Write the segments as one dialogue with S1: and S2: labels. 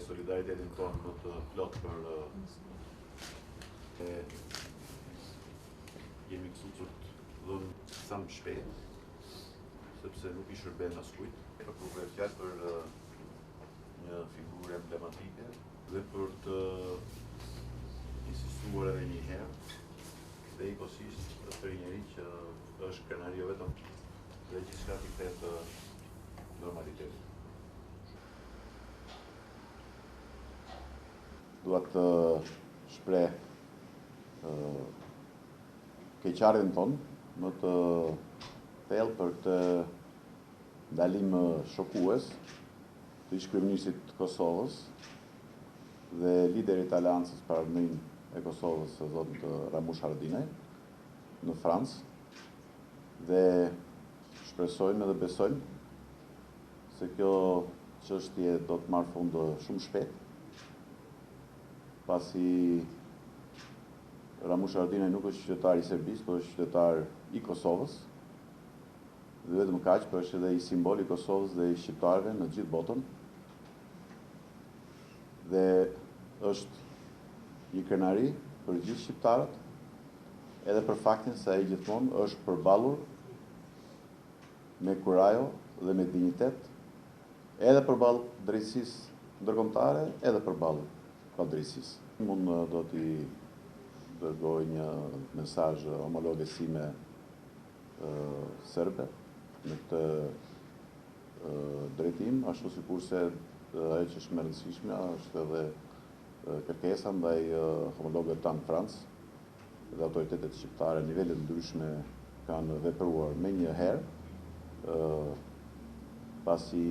S1: Solidaritetin tonë më të plot për jemi kësu që të dhënë sa më shpejt, sepse nuk i shërben askujt. Për fjalë për një figurë emblematike dhe për të insistuar edhe një herë dhe ikosisht për njëri që është krenar jo vetëm dhe gjithçka t'i kthehet normalitetit. Dua të shpreh keqardhjen tonë më të thellë për këtë ndalim shokues të ish-kryeministit të Kosovës dhe liderit të Aleancës për Armiqërinë e Kosovës, zot Ramush Haradinaj, në Francë dhe shpresojmë dhe besojmë se kjo çështje do të marrë fund shumë shpejt, pasi Ramush Haradinaj nuk është qytetar i Serbisë, por është qytetar i Kosovës, dhe vetëm kaq, por është edhe i simbol i Kosovës dhe i shqiptarëve në gjithë botën, dhe është një krenari për gjithë shqiptarët, edhe për faktin se ai gjithmonë është përballur me kurajo dhe me dinjitet, edhe përballë drejtësisë ndërkombëtare, edhe përballë padrejtësisë. Unë do t'i dërgoj një mesazh homologe sime serbe në këtë drejtim, ashtu sikurse ajo që është më e rëndësishme është edhe kërkesa ndaj homologëve tanë në Francë dhe autoritetet shqiptare në nivele të ndryshme kanë vepruar me një herë, pasi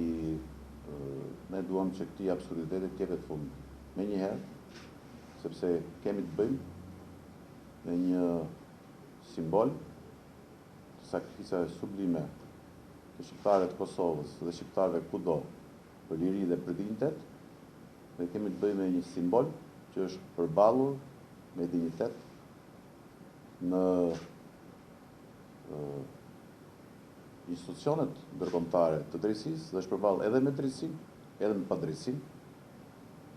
S1: ne duam që këtij absurditeti të jepet fund me një herë, sepse kemi të bëjmë me një simbol të sakrificave sublime të shqiptarëve të Kosovës dhe shqiptarëve kudo për liri dhe për dinjitet, dhe kemi të bëjmë me një simbol që është përballur me dinjitet në institucionet ndërkombëtare të drejtësisë dhe është përballur edhe me drejtësinë, edhe me padrejtësinë,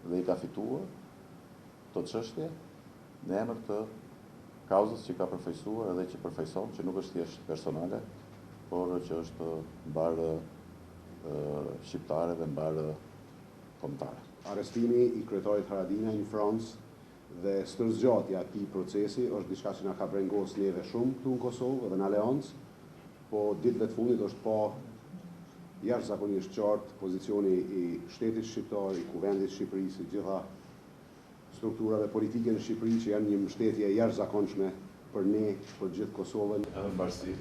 S1: dhe i ka fituar të çështje në emër të kauzës që ka përfaqësuar edhe që përfaqëson, që nuk është thjesht personale, por që është mbar shqiptare dhe mbar kombëtare.
S2: Arrestimi i kryetarit Haradinaj në Francë dhe stërzgjatja e këtij procesi është diçka që na ka brengos neve shumë këtu në Kosovë dhe në Aleancë, po ditëve të fundit është pa jashtëzakonisht qartë pozicioni i shtetit shqiptar, i kuvendit Shqipërisë, i gjitha strukturave politike në Shqipëri që janë një mbështetje jashtëzakonshme për ne, për gjithë Kosovën.
S1: Edhe mbarësi.